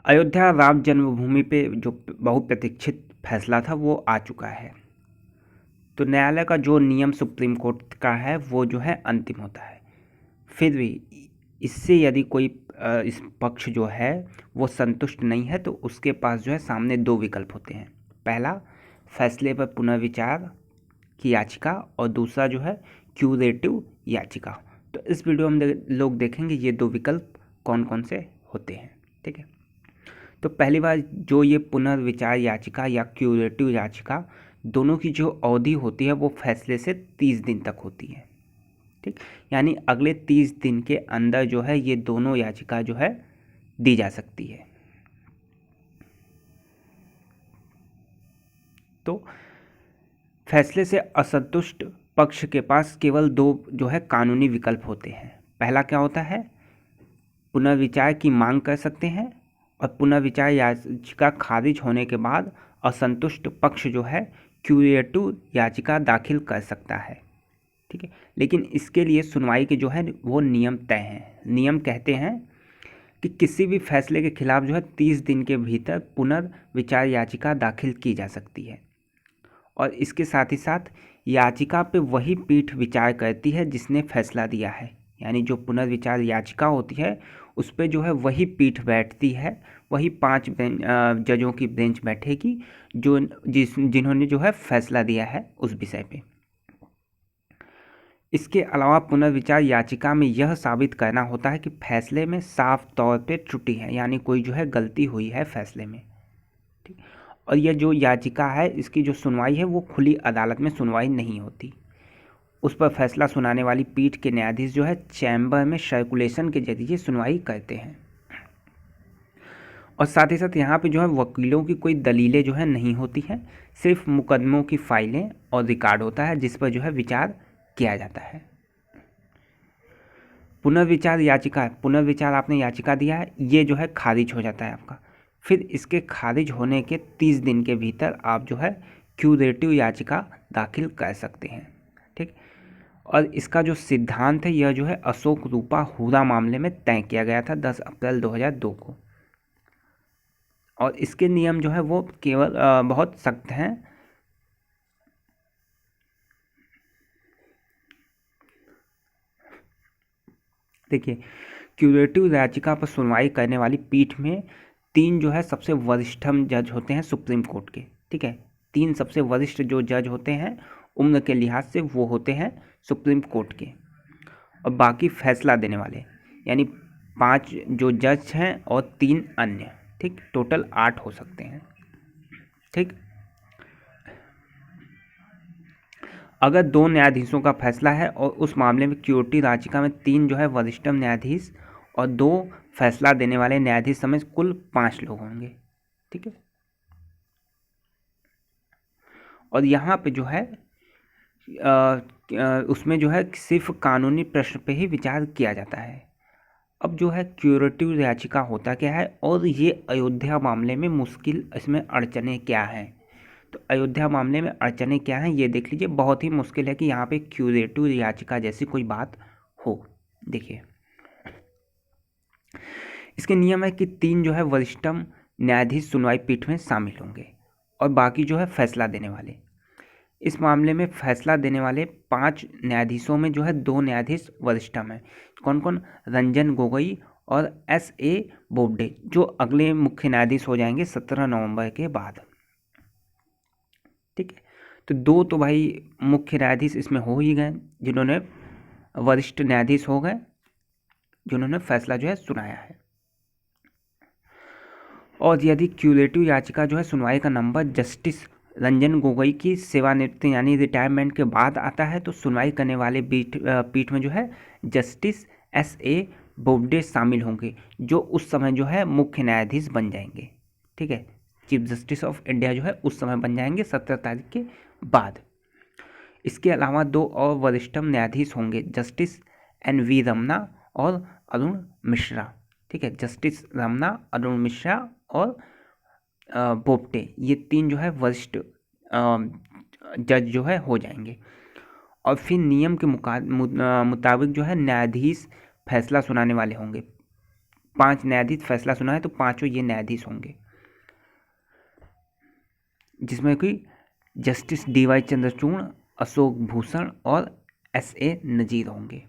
अयोध्या राम जन्मभूमि पे जो बहुप्रतीक्षित फैसला था वो आ चुका है। तो न्यायालय का जो नियम सुप्रीम कोर्ट का है वो जो है अंतिम होता है। फिर भी इससे यदि कोई इस पक्ष जो है वो संतुष्ट नहीं है तो उसके पास जो है सामने दो विकल्प होते हैं। पहला, फैसले पर पुनर्विचार की याचिका, और दूसरा जो है क्यूरेटिव याचिका। तो इस वीडियो में लोग देखेंगे ये दो विकल्प कौन कौन से होते हैं। ठीक है, तो पहली बार जो ये पुनर्विचार याचिका या क्यूरेटिव याचिका, दोनों की जो अवधि होती है वो फैसले से 30 दिन तक होती है। ठीक, यानी अगले 30 दिन के अंदर जो है ये दोनों याचिका जो है दी जा सकती है। तो फैसले से असंतुष्ट पक्ष के पास केवल दो जो है कानूनी विकल्प होते हैं। पहला क्या होता है, पुनर्विचार की मांग कर सकते हैं, और पुनर्विचार याचिका खारिज होने के बाद असंतुष्ट पक्ष जो है क्यूरेटिव याचिका दाखिल कर सकता है। ठीक है, लेकिन इसके लिए सुनवाई के जो है वो नियम तय हैं। नियम कहते हैं कि किसी भी फैसले के खिलाफ जो है 30 दिन के भीतर पुनर्विचार याचिका दाखिल की जा सकती है, और इसके साथ ही साथ याचिका पे वही पीठ विचार करती है जिसने फैसला दिया है। यानी जो पुनर्विचार याचिका होती है उस पर जो है वही पीठ बैठती है, वही 5 जजों की बेंच बैठेगी जो जिन्होंने जो है फैसला दिया है उस विषय पे। इसके अलावा पुनर्विचार याचिका में यह साबित करना होता है कि फैसले में साफ तौर पे त्रुटि है, यानी कोई जो है गलती हुई है फैसले में। ठीक, और यह जो याचिका है इसकी जो सुनवाई है वो खुली अदालत में सुनवाई नहीं होती। उस पर फैसला सुनाने वाली पीठ के न्यायाधीश जो है चैम्बर में सर्कुलेशन के जरिए सुनवाई करते हैं, और साथ ही साथ यहाँ पे जो है वकीलों की कोई दलीलें जो है नहीं होती हैं, सिर्फ मुकदमों की फाइलें और रिकॉर्ड होता है जिस पर जो है विचार किया जाता है। पुनर्विचार याचिका, पुनर्विचार आपने याचिका दिया है, ये जो है खारिज हो जाता है आपका। फिर इसके खारिज होने के 30 दिन के भीतर आप जो है क्यूरेटिव याचिका दाखिल कर सकते हैं। ठीक, और इसका जो सिद्धांत है यह जो है अशोक रूपा हुडा मामले में तय किया गया था 10 अप्रैल 2002 को, और इसके नियम जो है वो केवल बहुत सख्त हैं। देखिए, क्यूरेटिव याचिका पर सुनवाई करने वाली पीठ में 3 जो है सबसे वरिष्ठतम जज होते हैं सुप्रीम कोर्ट के। ठीक है, 3 सबसे वरिष्ठ जो जज होते हैं उम्र के लिहाज से वो होते हैं सुप्रीम कोर्ट के, और बाकी फैसला देने वाले यानी 5 जो जज हैं और 3 अन्य। ठीक, टोटल 8 हो सकते हैं। ठीक, अगर 2 न्यायाधीशों का फैसला है और उस मामले में क्यूरेटिव याचिका में 3 जो है वरिष्ठतम न्यायाधीश और 2 फैसला देने वाले न्यायाधीश समेत कुल 5 लोग होंगे। ठीक है, और यहाँ पे जो है उसमें जो है सिर्फ कानूनी प्रश्न पे ही विचार किया जाता है। अब जो है क्यूरेटिव याचिका होता क्या है, और ये अयोध्या मामले में मुश्किल इसमें अड़चनें क्या हैं। तो अयोध्या मामले में अड़चनें क्या हैं ये देख लीजिए। बहुत ही मुश्किल है कि यहाँ पे क्यूरेटिव याचिका जैसी कोई बात हो। देखिए, इसके नियम है कि 3 जो है वरिष्ठतम न्यायाधीश सुनवाई पीठ में शामिल होंगे, और बाकी जो है फैसला देने वाले। इस मामले में फैसला देने वाले 5 न्यायाधीशों में जो है 2 न्यायाधीश वरिष्ठतम हैं। कौन कौन? रंजन गोगोई और S.A. बोबडे, जो अगले मुख्य न्यायाधीश हो जाएंगे 17 नवंबर के बाद। ठीक है, तो 2 तो भाई मुख्य न्यायाधीश इसमें हो ही गए, जिन्होंने वरिष्ठ न्यायाधीश हो गए, जिन्होंने फैसला जो है सुनाया है। और यदि क्यूरेटिव याचिका जो है सुनवाई का नंबर जस्टिस रंजन गोगोई की सेवानिवृत्ति यानी रिटायरमेंट के बाद आता है, तो सुनवाई करने वाले पीठ में जो है जस्टिस S.A. बोबडे शामिल होंगे, जो उस समय जो है मुख्य न्यायाधीश बन जाएंगे। ठीक है, चीफ जस्टिस ऑफ इंडिया जो है उस समय बन जाएंगे 17 तारीख के बाद। इसके अलावा 2 और वरिष्ठतम न्यायाधीश होंगे, जस्टिस N.V. रमना और अरुण मिश्रा। ठीक है, जस्टिस रमना, अरुण मिश्रा और बोबडे, ये 3 जो है वरिष्ठ जज जो है हो जाएंगे। और फिर नियम के मुताबिक जो है न्यायाधीश फैसला सुनाने वाले होंगे। 5 न्यायाधीश फैसला सुना है तो पांचों ये न्यायाधीश होंगे, जिसमें कि जस्टिस DY चंद्रचूड़, अशोक भूषण और SA नजीर होंगे।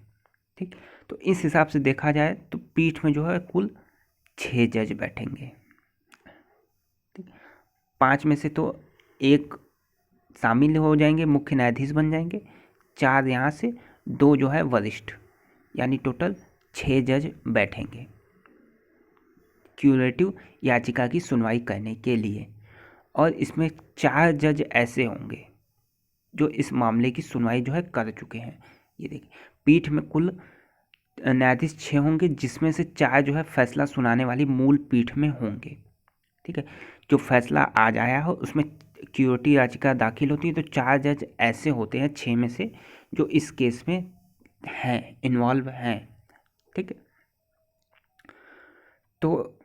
ठीक, तो इस हिसाब से देखा जाए तो पीठ में जो है कुल 6 जज बैठेंगे। ठीक, 5 में से तो एक शामिल हो जाएंगे, मुख्य न्यायाधीश बन जाएंगे, 4 यहाँ से, 2 जो है वरिष्ठ, यानी टोटल 6 जज बैठेंगे क्यूरेटिव याचिका की सुनवाई करने के लिए। और इसमें 4 जज ऐसे होंगे जो इस मामले की सुनवाई जो है कर चुके हैं। ये देखिए, पीठ में कुल न्यायाधीश 6 होंगे, जिसमें से 4 जो है फैसला सुनाने वाली मूल पीठ में होंगे। ठीक है, जो फैसला आज आया हो उसमें क्यूरेटिव याचिका दाखिल होती है, तो 4 जज ऐसे होते हैं 6 में से जो इस केस में हैं, इन्वॉल्व हैं। ठीक है, तो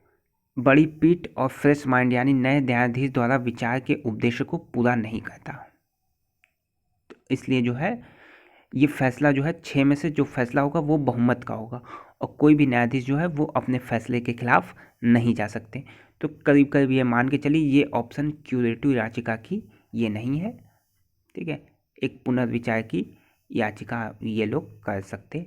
बड़ी पीठ और फ्रेश माइंड यानी नए न्यायाधीश द्वारा विचार के उद्देश्य को पूरा नहीं करता, तो इसलिए जो है ये फैसला जो है 6 में से जो फैसला होगा वो बहुमत का होगा, और कोई भी न्यायाधीश जो है वो अपने फैसले के खिलाफ नहीं जा सकते। तो करीब करीब ये मान के चलिए ये ऑप्शन क्यूरेटिव याचिका की ये नहीं है। ठीक है, एक पुनर्विचार की याचिका ये लोग कर सकते